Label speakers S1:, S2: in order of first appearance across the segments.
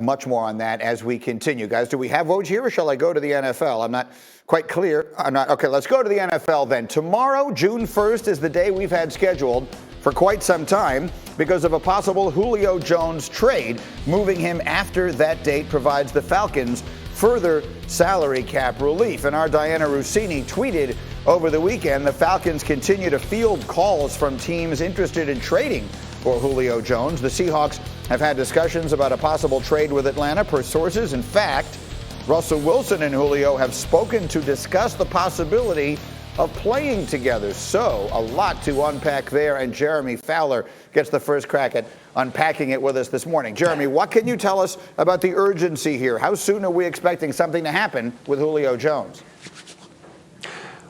S1: Much more on that as we continue. Guys, do we have Woj here or shall I go to the NFL? I'm not quite clear. Okay, let's go to the NFL then. Tomorrow, June 1st, is the day we've had scheduled for quite some time because of a possible Julio Jones trade. Moving him after that date provides the Falcons further salary cap relief. And our Diana Rossini tweeted over the weekend, the Falcons continue to field calls from teams interested in trading for Julio Jones. The Seahawks have had discussions about a possible trade with Atlanta per sources. In fact, Russell Wilson and Julio have spoken to discuss the possibility of playing together. So a lot to unpack there, and Jeremy Fowler gets the first crack at unpacking it with us this morning. Jeremy, what can you tell us about the urgency here? How soon are we expecting something to happen with Julio Jones?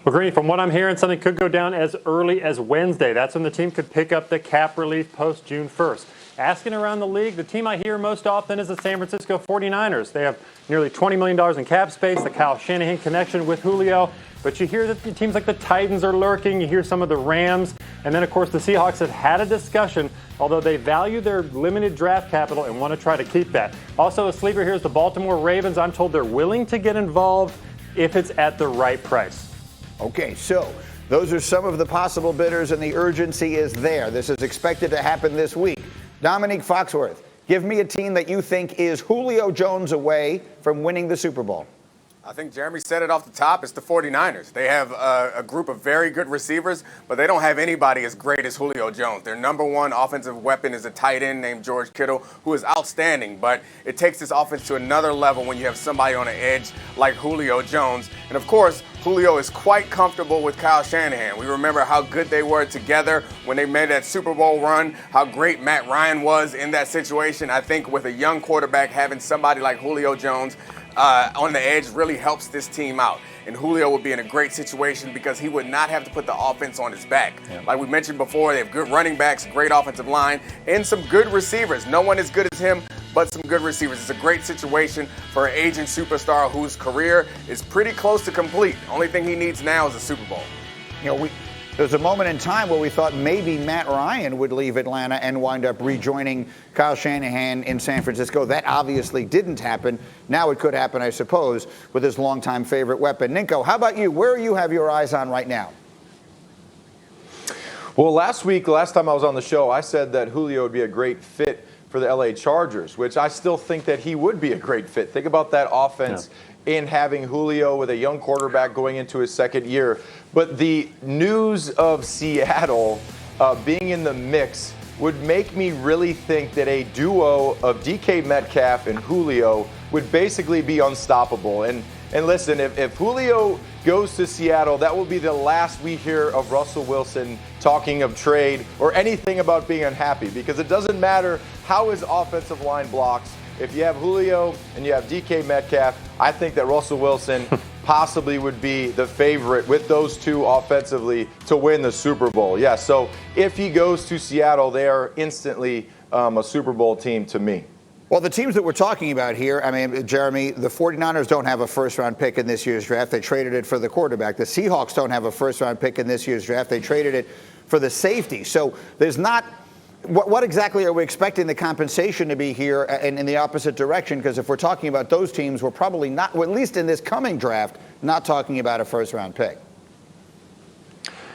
S2: Well, Greeny, from what I'm hearing, something could go down as early as Wednesday. That's when the team could pick up the cap relief post June 1st. Asking around the league, the team I hear most often is the San Francisco 49ers. They have nearly $20 million in cap space, the Kyle Shanahan connection with Julio. But you hear that the teams like the Titans are lurking. You hear some of the Rams. And then, of course, the Seahawks have had a discussion, although they value their limited draft capital and want to try to keep that. Also, a sleeper here is the Baltimore Ravens. I'm told they're willing to get involved if it's at the right price.
S1: Okay, so those are some of the possible bidders, and the urgency is there. This is expected to happen this week. Dominique Foxworth, give me a team that you think is Julio Jones away from winning the Super Bowl.
S3: I think Jeremy said it off the top. It's the 49ers. They have a group of very good receivers, but they don't have anybody as great as Julio Jones. Their number one offensive weapon is a tight end named George Kittle, who is outstanding, but it takes this offense to another level when you have somebody on the edge like Julio Jones. And, of course, Julio is quite comfortable with Kyle Shanahan. We remember how good they were together when they made that Super Bowl run, how great Matt Ryan was in that situation. I think with a young quarterback, having somebody like Julio Jones on the edge really helps this team out. And Julio would be in a great situation because he would not have to put the offense on his back. Yeah. Like we mentioned before, they have good running backs, great offensive line, and some good receivers. No one as good as him, but some good receivers. It's a great situation for an aging superstar whose career is pretty close to complete. The only thing he needs now is a Super Bowl.
S1: You know, there's a moment in time where we thought maybe Matt Ryan would leave Atlanta and wind up rejoining Kyle Shanahan in San Francisco. That obviously didn't happen. Now it could happen, I suppose, with his longtime favorite weapon. Ninko, how about you? Where do you have your eyes on right now?
S4: Well, last time I was on the show, I said that Julio would be a great fit for the LA Chargers, which I still think that he would be a great fit. Think about that offense. Yeah. In having Julio with a young quarterback going into his second year. But the news of Seattle being in the mix would make me really think that a duo of DK Metcalf and Julio would basically be unstoppable. And listen, if Julio goes to Seattle, that will be the last we hear of Russell Wilson talking of trade or anything about being unhappy, because it doesn't matter how his offensive line blocks. If you have Julio and you have DK Metcalf, I think that Russell Wilson possibly would be the favorite with those two offensively to win the Super Bowl. Yeah, so if he goes to Seattle, they are instantly a Super Bowl team to me.
S1: Well, the teams that we're talking about here, I mean, Jeremy, the 49ers don't have a first-round pick in this year's draft. They traded it for the quarterback. The Seahawks don't have a first-round pick in this year's draft. They traded it for the safety. So there's not... What exactly are we expecting the compensation to be here in the opposite direction? Because if we're talking about those teams, we're probably not, well, at least in this coming draft, not talking about a first-round pick.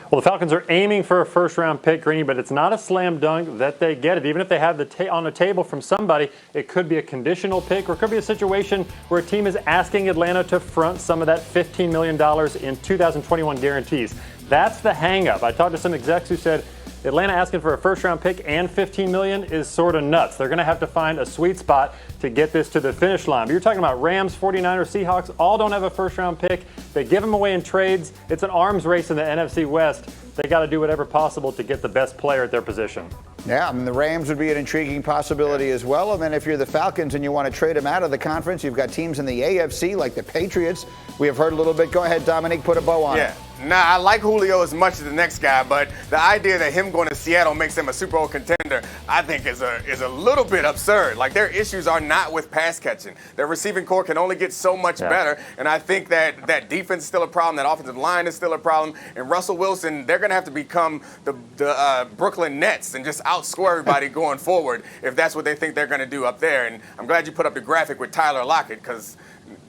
S2: Well, the Falcons are aiming for a first-round pick, Greeny, but it's not a slam dunk that they get it. Even if they have on the table from somebody, it could be a conditional pick, or it could be a situation where a team is asking Atlanta to front some of that $15 million in 2021 guarantees. That's the hang-up. I talked to some execs who said Atlanta asking for a first-round pick and $15 million is sort of nuts. They're going to have to find a sweet spot to get this to the finish line. But you're talking about Rams, 49ers, Seahawks, all don't have a first-round pick. They give them away in trades. It's an arms race in the NFC West. They got to do whatever possible to get the best player at their position.
S1: Yeah, I mean, the Rams would be an intriguing possibility as well. And then if you're the Falcons and you want to trade them out of the conference, you've got teams in the AFC like the Patriots. We have heard a little bit. Go ahead, Dominique, put a bow on it.
S3: Nah, I like Julio as much as the next guy, but the idea that him going to Seattle makes him a Super Bowl contender, I think is a little bit absurd. Like, their issues are not with pass catching. Their receiving core can only get so much better, and I think that defense is still a problem, that offensive line is still a problem, and Russell Wilson, they're going going to have to become the Brooklyn Nets and just outscore everybody going forward if that's what they think they're going to do up there. And I'm glad you put up the graphic with Tyler Lockett, because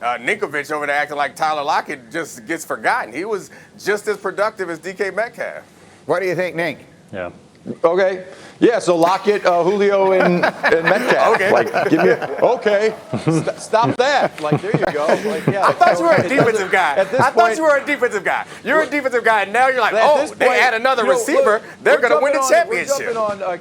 S3: Ninkovich over there acting like Tyler Lockett just gets forgotten. He was just as productive as DK Metcalf.
S1: What do you think, Nink?
S2: Yeah.
S4: Okay. Yeah, so Lockett, Julio, and Metcalf.
S3: Okay.
S4: Like, give me okay. Stop that. Like, there you go. Like, yeah.
S3: I thought you were a defensive guy.
S4: I
S3: thought you were a defensive guy. You're a defensive guy, and now you're like, they add another
S4: you know,
S3: receiver.
S4: look,
S3: They're going to win the championship.
S4: We're jumping on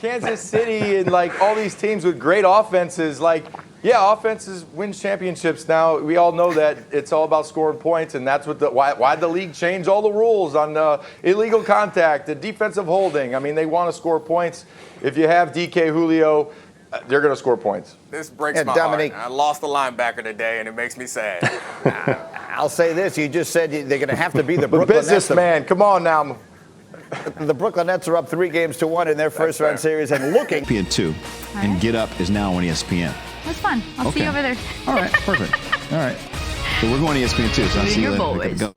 S4: Kansas City and, like, all these teams with great offenses. Like, yeah, offenses win championships now. We all know that it's all about scoring points, and that's what why the league changed all the rules on illegal contact and defensive holding. I mean, they want to score points. If you have DK Julio, they're going to score points.
S3: This breaks my
S1: Dominique.
S3: heart. I lost a linebacker today, and it makes me sad.
S1: I'll say this. You just said they're going to have to be the
S4: But
S1: Brooklyn Nets.
S4: businessman, come on now.
S1: The Brooklyn Nets are up 3-1 in their first-round series and looking.
S5: ESPN 2, and Get Up is now on ESPN.
S6: That's fun. I'll see you over there.
S5: All right, perfect. All right. So we're going to ESPN 2, so I'll see you
S6: Your
S5: later.
S6: boys.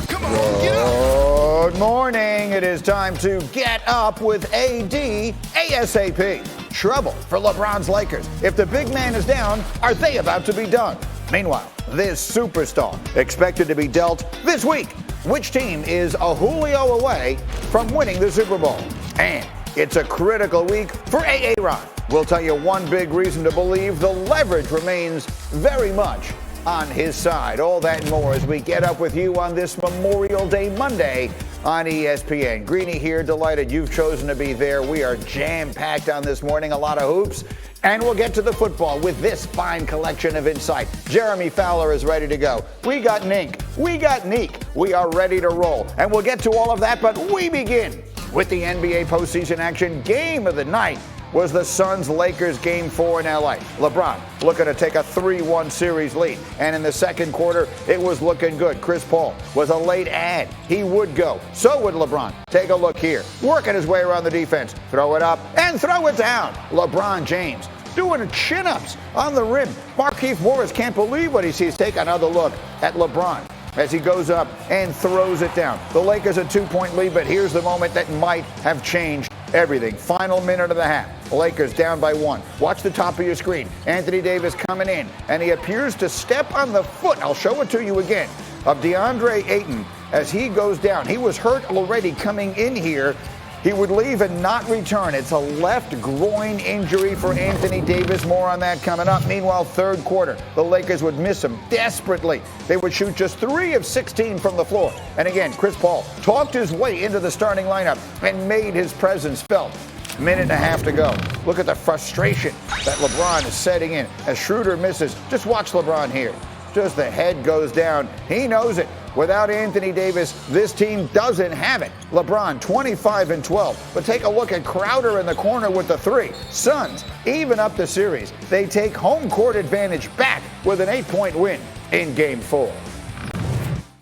S5: Go.
S1: Good morning. It is time to get up with AD ASAP. Trouble for LeBron's Lakers. If the big man is down, are they about to be done? Meanwhile, this superstar expected to be dealt this week. Which team is a Julio away from winning the Super Bowl? And it's a critical week for Ron. We'll tell you one big reason to believe the leverage remains very much on his side. All that and more as we get up with you on this Memorial Day Monday on ESPN. Greeny here, delighted you've chosen to be there. We are jam-packed on this morning, a lot of hoops. And we'll get to the football with this fine collection of insight. Jeremy Fowler is ready to go. We got Nink. We got Neek. We are ready to roll. And we'll get to all of that, but we begin with the NBA postseason action. Game of the night was the Suns-Lakers Game 4 in L.A. LeBron looking to take a 3-1 series lead. And in the second quarter, it was looking good. Chris Paul was a late ad. He would go. So would LeBron. Take a look here. Working his way around the defense. Throw it up and throw it down. LeBron James doing chin-ups on the rim. Markieff Morris can't believe what he sees. Take another look at LeBron as he goes up and throws it down. The Lakers a 2-point lead, but here's the moment that might have changed everything. Final minute of the half. Lakers down by 1. Watch the top of your screen. Anthony Davis coming in, and he appears to step on the foot. I'll show it to you again. Of DeAndre Ayton as he goes down. He was hurt already coming in here. He would leave and not return. It's a left groin injury for Anthony Davis. More on that coming up. Meanwhile, third quarter, the Lakers would miss him desperately. They would shoot just 3 of 16 from the floor. And again, Chris Paul talked his way into the starting lineup and made his presence felt. Minute and a half to go. Look at the frustration that LeBron is setting in as Schroeder misses. Just watch LeBron here. Just the head goes down. He knows it. Without Anthony Davis, this team doesn't have it. LeBron, 25 and 12. But take a look at Crowder in the corner with the 3. Suns even up the series. They take home court advantage back with an 8-point win in Game 4.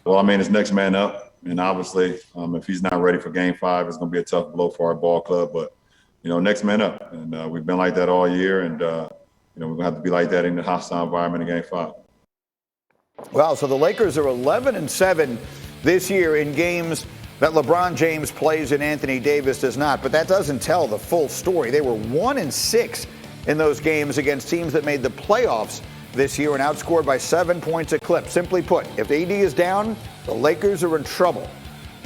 S7: Well, I mean, it's next man up. And obviously, if he's not ready for Game 5, it's going to be a tough blow for our ball club. But, next man up. And we've been like that all year. And, we're going to have to be like that in the hostile environment in Game 5.
S1: Well, so the Lakers are 11-7 this year in games that LeBron James plays and Anthony Davis does not. But that doesn't tell the full story. They were 1-6 in those games against teams that made the playoffs this year and outscored by 7 points a clip. Simply put, if AD is down, the Lakers are in trouble.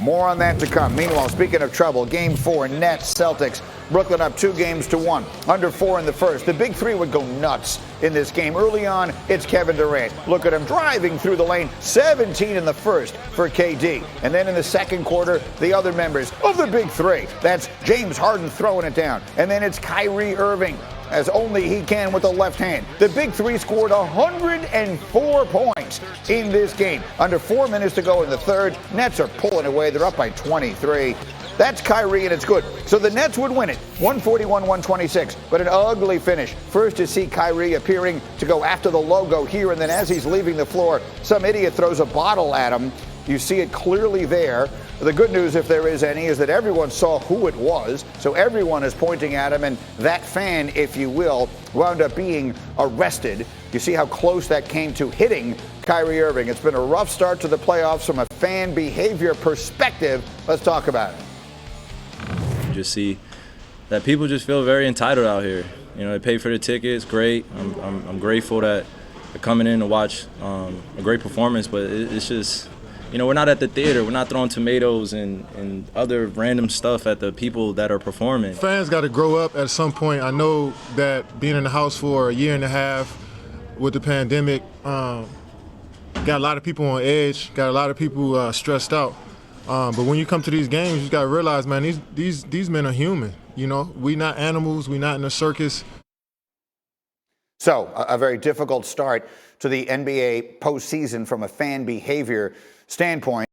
S1: More on that to come. Meanwhile, speaking of trouble, Game 4, Nets, Celtics. Brooklyn up 2-1. Under 4 in the first. The big 3 would go nuts in this game. Early on, it's Kevin Durant. Look at him driving through the lane. 17 in the first for KD. And then in the second quarter, the other members of the big 3. That's James Harden throwing it down. And then it's Kyrie Irving, as only he can with the left hand. The big 3 scored 104 points in this game. Under 4 minutes to go in the third. Nets are pulling away. They're up by 23. That's Kyrie, and it's good. So the Nets would win it, 141-126, but an ugly finish. First to see Kyrie appearing to go after the logo here, and then as he's leaving the floor, some idiot throws a bottle at him. You see it clearly there. The good news, if there is any, is that everyone saw who it was, so everyone is pointing at him, and that fan, if you will, wound up being arrested. You see how close that came to hitting Kyrie Irving. It's been a rough start to the playoffs from a fan behavior perspective. Let's talk about it.
S6: Just see that people just feel very entitled out here. You know, they pay for the tickets, great. I'm grateful that they're coming in to watch a great performance, but it's just, you know, we're not at the theater. We're not throwing tomatoes and other random stuff at the people that are performing.
S8: Fans got to grow up at some point. I know that being in the house for a year and a half with the pandemic got a lot of people on edge, got a lot of people stressed out. But when you come to these games, you got to realize, man, these men are human. You know, we not animals. We not in a circus.
S1: So a very difficult start to the NBA postseason from a fan behavior standpoint.